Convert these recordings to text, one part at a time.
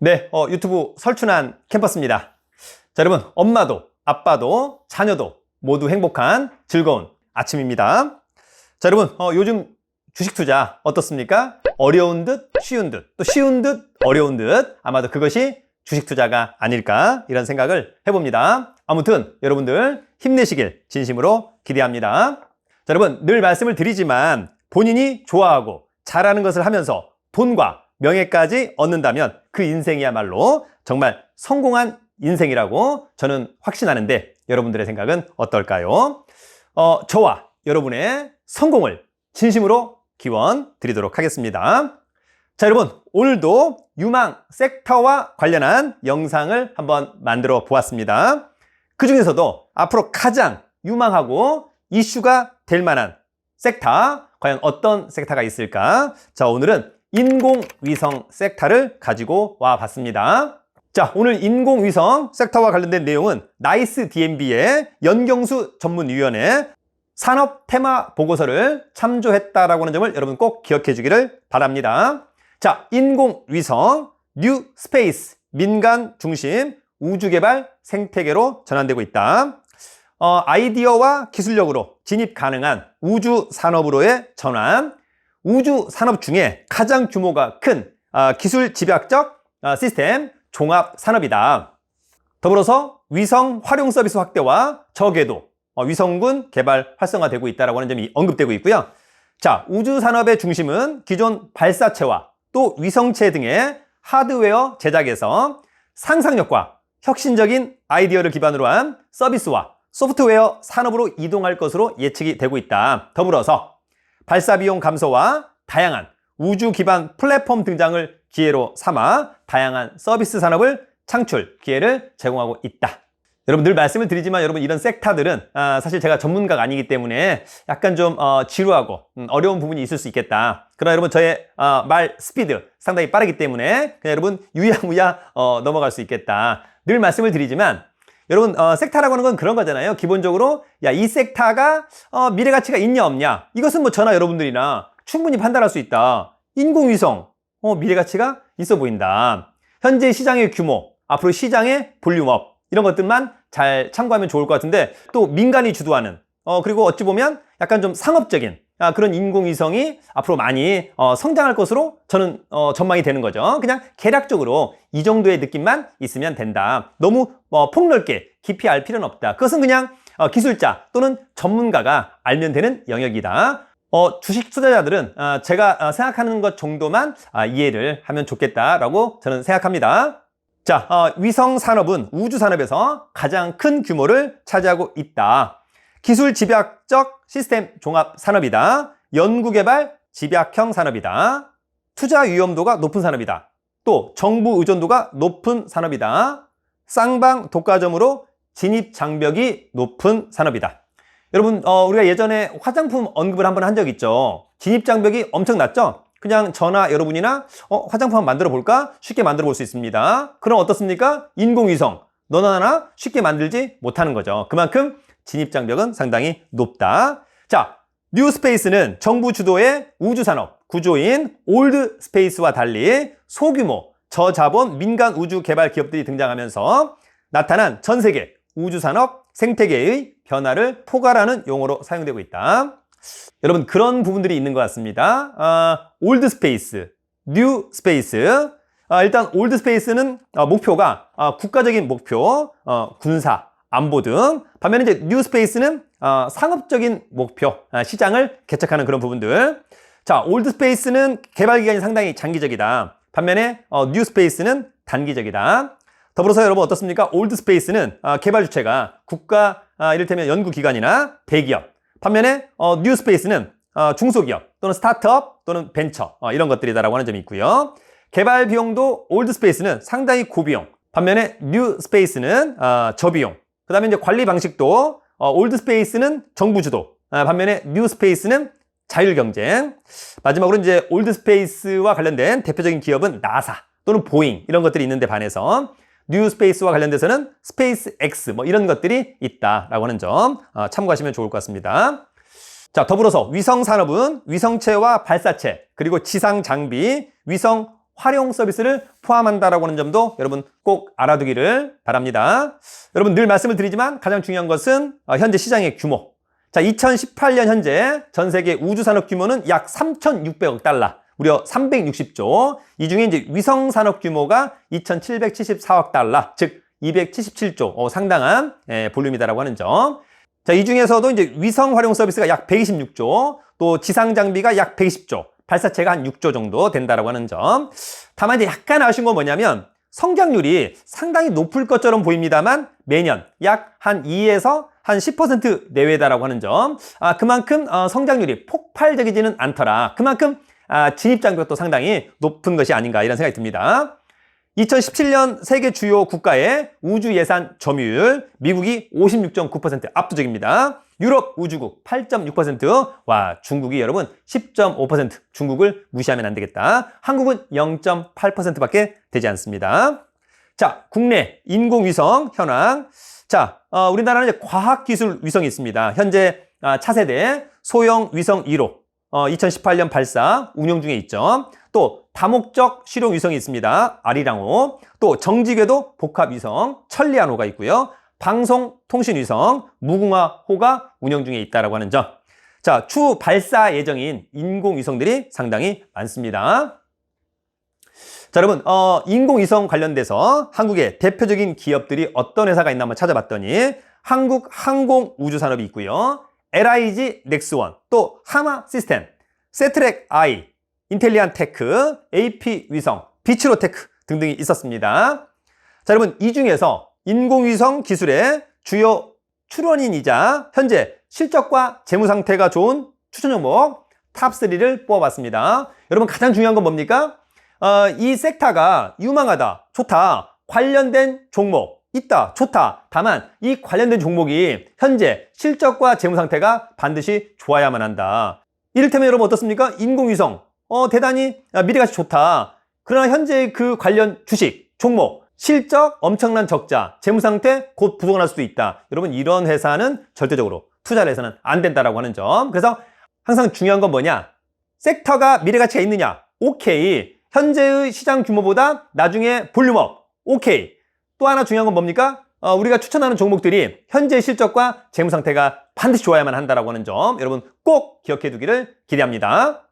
네, 유튜브 설춘한 캠퍼스입니다. 자, 여러분, 엄마도, 아빠도, 자녀도 모두 행복한 즐거운 아침입니다. 자, 여러분, 요즘 주식 투자 어떻습니까? 어려운 듯, 쉬운 듯, 또 쉬운 듯, 어려운 듯, 아마도 그것이 주식 투자가 아닐까, 이런 생각을 해봅니다. 아무튼, 여러분들 힘내시길 진심으로 기대합니다. 자, 여러분, 늘 말씀을 드리지만 본인이 좋아하고 잘하는 것을 하면서 돈과 명예까지 얻는다면 그 인생이야말로 정말 성공한 인생이라고 저는 확신하는데 여러분들의 생각은 어떨까요? 저와 여러분의 성공을 진심으로 기원 드리도록 하겠습니다. 자, 여러분, 오늘도 유망 섹터와 관련한 영상을 한번 만들어 보았습니다. 그 중에서도 앞으로 가장 유망하고 이슈가 될 만한 섹터, 과연 어떤 섹터가 있을까? 자, 오늘은 인공위성 섹터를 가지고 와 봤습니다. 자, 오늘 인공위성 섹터와 관련된 내용은 나이스 DMB의 연경수 전문위원회 산업 테마 보고서를 참조했다라고 하는 점을 여러분 꼭 기억해 주기를 바랍니다. 자, 인공위성, 뉴 스페이스, 민간 중심 우주개발 생태계로 전환되고 있다. 아이디어와 기술력으로 진입 가능한 우주 산업으로의 전환, 우주 산업 중에 가장 규모가 큰 기술 집약적 시스템 종합 산업이다. 더불어서 위성 활용 서비스 확대와 저궤도 위성군 개발 활성화되고 있다고 하는 점이 언급되고 있고요. 자, 우주 산업의 중심은 기존 발사체와 또 위성체 등의 하드웨어 제작에서 상상력과 혁신적인 아이디어를 기반으로 한 서비스와 소프트웨어 산업으로 이동할 것으로 예측이 되고 있다. 더불어서 발사 비용 감소와 다양한 우주 기반 플랫폼 등장을 기회로 삼아 다양한 서비스 산업을 창출 기회를 제공하고 있다. 여러분 늘 말씀을 드리지만 여러분 이런 섹터들은 사실 제가 전문가가 아니기 때문에 약간 좀 지루하고 어려운 부분이 있을 수 있겠다. 그러나 여러분 저의 말 스피드 상당히 빠르기 때문에 그냥 여러분 유야무야 넘어갈 수 있겠다. 늘 말씀을 드리지만 여러분 섹터라고 하는 건 그런 거잖아요. 기본적으로 야, 이 섹터가 미래 가치가 있냐 없냐 이것은 뭐 저나 여러분들이나 충분히 판단할 수 있다. 인공위성 미래 가치가 있어 보인다. 현재 시장의 규모, 앞으로 시장의 볼륨업 이런 것들만 잘 참고하면 좋을 것 같은데 또 민간이 주도하는 그리고 어찌 보면 약간 좀 상업적인 그런 인공위성이 앞으로 많이 성장할 것으로 저는 전망이 되는 거죠. 그냥 개략적으로 이 정도의 느낌만 있으면 된다. 너무 폭넓게 깊이 알 필요는 없다. 그것은 그냥 기술자 또는 전문가가 알면 되는 영역이다. 주식 투자자들은 제가 생각하는 것 정도만 이해를 하면 좋겠다라고 저는 생각합니다. 자, 위성 산업은 우주 산업에서 가장 큰 규모를 차지하고 있다. 기술 집약적 시스템 종합 산업이다. 연구개발 집약형 산업이다. 투자 위험도가 높은 산업이다. 또 정부 의존도가 높은 산업이다. 쌍방 독과점으로 진입 장벽이 높은 산업이다. 여러분 우리가 예전에 화장품 언급을 한번 한 적 있죠. 진입 장벽이 엄청 낮죠. 그냥 저나 여러분이나 화장품 한번 만들어 볼까? 쉽게 만들어 볼 수 있습니다. 그럼 어떻습니까? 인공위성 너나 나나 쉽게 만들지 못하는 거죠. 그만큼 진입 장벽은 상당히 높다. 자, 뉴 스페이스는 정부 주도의 우주산업 구조인 올드 스페이스와 달리 소규모 저자본 민간 우주 개발 기업들이 등장하면서 나타난 전 세계 우주산업 생태계의 변화를 포괄하는 용어로 사용되고 있다. 여러분 그런 부분들이 있는 것 같습니다. 올드 스페이스, 뉴 스페이스. 일단 올드 스페이스는 목표가 국가적인 목표, 군사, 안보 등. 반면에 이제 뉴 스페이스는 상업적인 목표, 시장을 개척하는 그런 부분들. 자, 올드 스페이스는 개발 기간이 상당히 장기적이다. 반면에 뉴 스페이스는 단기적이다. 더불어서 여러분 어떻습니까? 올드 스페이스는 개발 주체가 국가 이를테면 연구기관이나 대기업. 반면에 뉴 스페이스는 중소기업 또는 스타트업 또는 벤처 이런 것들이다라고 하는 점이 있고요. 개발 비용도 올드 스페이스는 상당히 고비용. 반면에 뉴 스페이스는 저비용. 그 다음에 이제 관리 방식도 올드 스페이스는 정부 주도. 반면에 뉴 스페이스는 자율경쟁. 마지막으로 이제 올드 스페이스와 관련된 대표적인 기업은 나사 또는 보잉 이런 것들이 있는데 반해서 뉴 스페이스와 관련돼서는 스페이스 X 뭐 이런 것들이 있다라고 하는 점 참고하시면 좋을 것 같습니다. 자, 더불어서 위성 산업은 위성체와 발사체 그리고 지상 장비, 위성 활용 서비스를 포함한다라고 하는 점도 여러분 꼭 알아두기를 바랍니다. 여러분 늘 말씀을 드리지만 가장 중요한 것은 현재 시장의 규모. 자, 2018년 현재 전 세계 우주산업 규모는 약 3,600억 달러, 무려 360조. 이 중에 이제 위성 산업 규모가 2,774억 달러, 즉 277조, 상당한 볼륨이다라고 하는 점. 자, 이 중에서도 이제 위성 활용 서비스가 약 126조, 또 지상 장비가 약 120조, 발사체가 한 6조 정도 된다라고 하는 점. 다만 이제 약간 아쉬운 건 뭐냐면 성장률이 상당히 높을 것처럼 보입니다만 매년 약 한 2에서 한 10% 내외다라고 하는 점. 그만큼 성장률이 폭발적이지는 않더라. 그만큼 진입 장벽도 또 상당히 높은 것이 아닌가 이런 생각이 듭니다. 2017년 세계 주요 국가의 우주 예산 점유율, 미국이 56.9% 압도적입니다. 유럽 우주국 8.6%, 와, 중국이 여러분 10.5%, 중국을 무시하면 안 되겠다. 한국은 0.8%밖에 되지 않습니다. 자, 국내 인공위성 현황. 자, 우리나라는 이제 과학기술 위성이 있습니다. 현재 차세대 소형 위성 1호, 2018년 발사 운영 중에 있죠. 또 다목적 실용 위성이 있습니다. 아리랑호. 또 정지궤도 복합 위성 천리안호가 있고요. 방송 통신 위성 무궁화호가 운영 중에 있다라고 하는 점. 자, 추후 발사 예정인 인공위성들이 상당히 많습니다. 자, 여러분, 인공위성 관련돼서 한국의 대표적인 기업들이 어떤 회사가 있나 한번 찾아봤더니 한국항공우주산업이 있고요. LIG 넥스원, 또 하마 시스템, 세트렉 I, 인텔리안 테크, AP 위성, 비츠로 테크 등등이 있었습니다. 자, 여러분, 이 중에서 인공위성 기술의 주요 출원인이자 현재 실적과 재무 상태가 좋은 추천 종목 탑3를 뽑아봤습니다. 여러분, 가장 중요한 건 뭡니까? 이 섹터가 유망하다, 좋다, 관련된 종목 있다, 좋다. 다만 이 관련된 종목이 현재 실적과 재무 상태가 반드시 좋아야만 한다. 이를테면 여러분 어떻습니까? 인공위성 대단히 미래가치 좋다. 그러나 현재 그 관련 주식, 종목, 실적 엄청난 적자, 재무 상태 곧 부도날 수도 있다. 여러분, 이런 회사는 절대적으로 투자를 해서는 안 된다라고 하는 점. 그래서 항상 중요한 건 뭐냐? 섹터가 미래가치가 있느냐? 오케이. 현재의 시장 규모보다 나중에 볼륨업. 오케이. 또 하나 중요한 건 뭡니까? 우리가 추천하는 종목들이 현재 실적과 재무 상태가 반드시 좋아야만 한다라고 하는 점. 여러분 꼭 기억해 두기를 기대합니다.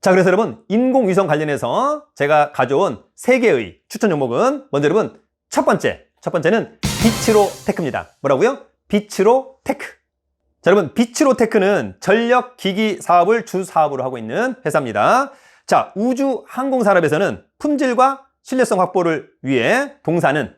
자, 그래서 여러분 인공위성 관련해서 제가 가져온 3개의 추천 종목은 먼저 여러분 첫 번째는 비츠로 테크입니다. 뭐라고요? 비츠로 테크. 자, 여러분 비츠로 테크는 전력 기기 사업을 주 사업으로 하고 있는 회사입니다. 자, 우주 항공 산업에서는 품질과 신뢰성 확보를 위해 동사는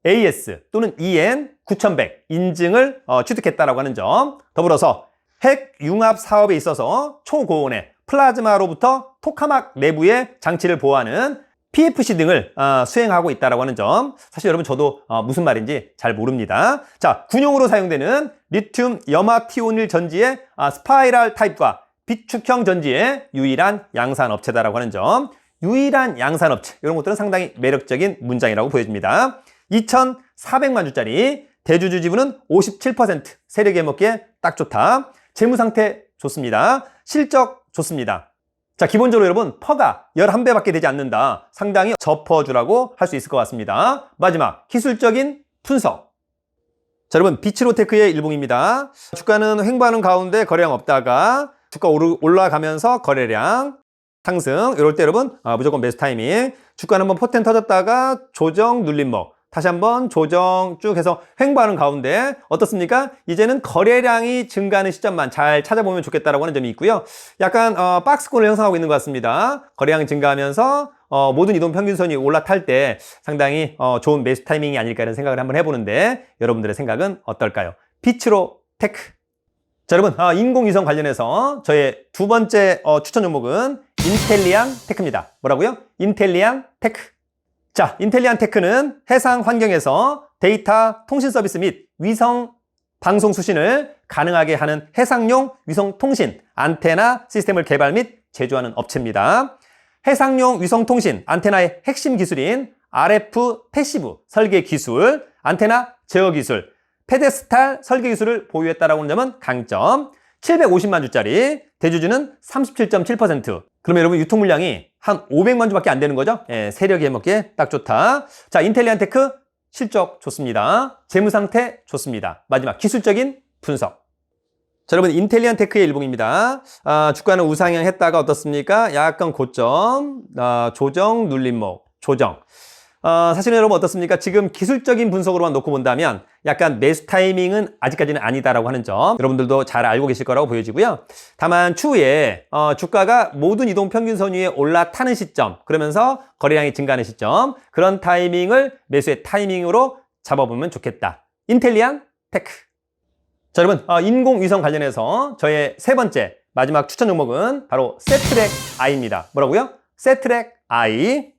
AS 또는 EN 9100 인증을 취득했다라고 하는 점. 더불어서 핵 융합 사업에 있어서 초고온의 플라즈마로부터 토카막 내부의 장치를 보호하는 PFC 등을 수행하고 있다라고 하는 점. 사실 여러분 저도 무슨 말인지 잘 모릅니다. 자, 군용으로 사용되는 리튬 염화티오닐 전지의 스파이럴 타입과 비축형 전지의 유일한 양산업체다라고 하는 점. 유일한 양산업체, 이런 것들은 상당히 매력적인 문장이라고 보여집니다. 2,400만 주짜리, 대주주 지분은 57%, 세력에 먹기에 딱 좋다. 재무 상태 좋습니다. 실적 좋습니다. 자, 기본적으로 여러분 퍼가 11배밖에 되지 않는다. 상당히 저퍼주라고 할 수 있을 것 같습니다. 마지막 기술적인 분석. 자, 여러분 비츠로테크의 일봉입니다. 주가는 횡보하는 가운데 거래량 없다가 주가 올라가면서 거래량 상승. 이럴 때 여러분 무조건 매수 타이밍. 주가는 한번 포텐 터졌다가 조정 눌림목, 다시 한번 조정 쭉 해서 횡보하는 가운데 어떻습니까? 이제는 거래량이 증가하는 시점만 잘 찾아보면 좋겠다라고 하는 점이 있고요. 약간 박스권을 형성하고 있는 것 같습니다. 거래량이 증가하면서 모든 이동 평균선이 올라탈 때 상당히 좋은 매수 타이밍이 아닐까 이런 생각을 한번 해보는데 여러분들의 생각은 어떨까요? 비츠로 테크. 자, 여러분 인공위성 관련해서 저의 두 번째 추천 종목은 인텔리안 테크입니다. 뭐라고요? 인텔리안 테크. 자, 인텔리안 테크는 해상 환경에서 데이터 통신 서비스 및 위성 방송 수신을 가능하게 하는 해상용 위성 통신 안테나 시스템을 개발 및 제조하는 업체입니다. 해상용 위성 통신 안테나의 핵심 기술인 RF 패시브 설계 기술, 안테나 제어 기술, 페데스탈 설계 기술을 보유했다라고 하는 점은 강점. 750만 주짜리, 대주주는 37.7%, 그러면 여러분 유통 물량이 한 500만 주밖에 안 되는 거죠? 예, 세력이 해먹기에 딱 좋다. 자, 인텔리안테크 실적 좋습니다. 재무 상태 좋습니다. 마지막 기술적인 분석. 자, 여러분 인텔리안테크의 일봉입니다. 주가는 우상향 했다가 어떻습니까? 약간 고점, 조정, 눌림목, 조정. 사실은 여러분 어떻습니까? 지금 기술적인 분석으로만 놓고 본다면 약간 매수 타이밍은 아직까지는 아니다라고 하는 점 여러분들도 잘 알고 계실 거라고 보여지고요. 다만 추후에 주가가 모든 이동 평균선 위에 올라타는 시점, 그러면서 거래량이 증가하는 시점, 그런 타이밍을 매수의 타이밍으로 잡아보면 좋겠다. 인텔리안 테크. 자, 여러분 인공위성 관련해서 저의 세 번째 마지막 추천 종목은 바로 세트렉 I입니다. 뭐라고요? 세트렉 I.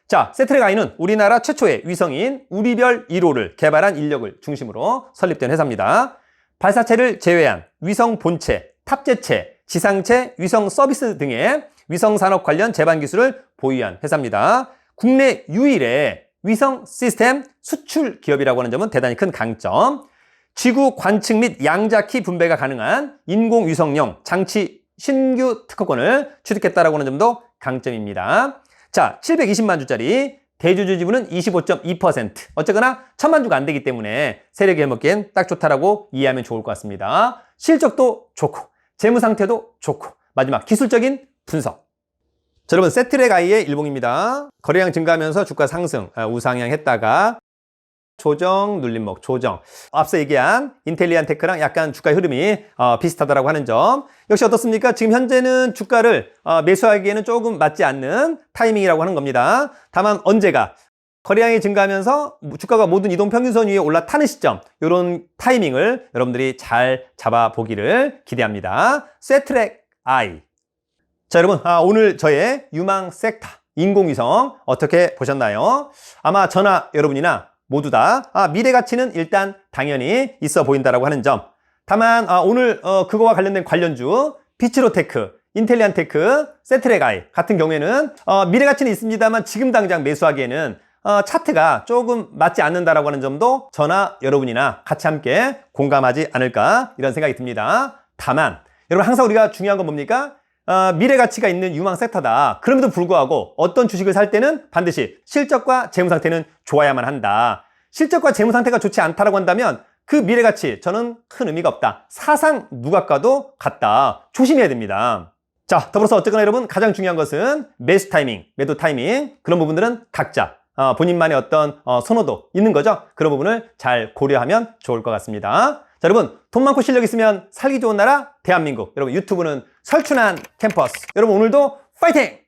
자, 세트렉 I는 우리나라 최초의 위성인 우리별 1호를 개발한 인력을 중심으로 설립된 회사입니다. 발사체를 제외한 위성 본체, 탑재체, 지상체, 위성 서비스 등의 위성 산업 관련 제반 기술을 보유한 회사입니다. 국내 유일의 위성 시스템 수출 기업이라고 하는 점은 대단히 큰 강점. 지구 관측 및 양자키 분배가 가능한 인공위성용 장치 신규 특허권을 취득했다라고 하는 점도 강점입니다. 자, 720만 주짜리 대주주 지분은 25.2%. 어쨌거나 1000만 주가 안 되기 때문에 세력이 해먹기엔 딱 좋다라고 이해하면 좋을 것 같습니다. 실적도 좋고 재무 상태도 좋고 마지막 기술적인 분석. 자, 여러분 세트렉 I의 일봉입니다. 거래량 증가하면서 주가 상승, 우상향 했다가 조정, 눌림목, 조정. 앞서 얘기한 인텔리안테크랑 약간 주가 흐름이 비슷하다라고 하는 점. 역시 어떻습니까? 지금 현재는 주가를 매수하기에는 조금 맞지 않는 타이밍이라고 하는 겁니다. 다만 언제가 거래량이 증가하면서 주가가 모든 이동 평균선 위에 올라타는 시점, 이런 타이밍을 여러분들이 잘 잡아보기를 기대합니다. 세트렉 I. 자, 여러분 오늘 저의 유망 섹터 인공위성 어떻게 보셨나요? 아마 저나 여러분이나 모두 다 미래 가치는 일단 당연히 있어 보인다라고 하는 점. 다만 오늘 그거와 관련된 관련주 비츠로테크, 인텔리안테크, 세트렉 I 같은 경우에는 미래 가치는 있습니다만 지금 당장 매수하기에는 차트가 조금 맞지 않는다라고 하는 점도 저나 여러분이나 같이 함께 공감하지 않을까 이런 생각이 듭니다. 다만 여러분 항상 우리가 중요한 건 뭡니까? 미래 가치가 있는 유망 섹터다. 그럼에도 불구하고 어떤 주식을 살 때는 반드시 실적과 재무 상태는 좋아야만 한다. 실적과 재무 상태가 좋지 않다라고 한다면 그 미래 가치 저는 큰 의미가 없다. 사상 누각과도 같다. 조심해야 됩니다. 자, 더불어서 어쨌거나 여러분 가장 중요한 것은 매수 타이밍, 매도 타이밍 그런 부분들은 각자 본인만의 어떤 선호도 있는 거죠. 그런 부분을 잘 고려하면 좋을 것 같습니다. 자, 여러분 돈 많고 실력 있으면 살기 좋은 나라 대한민국. 여러분 유튜브는 설춘한 캠퍼스. 여러분 오늘도 파이팅!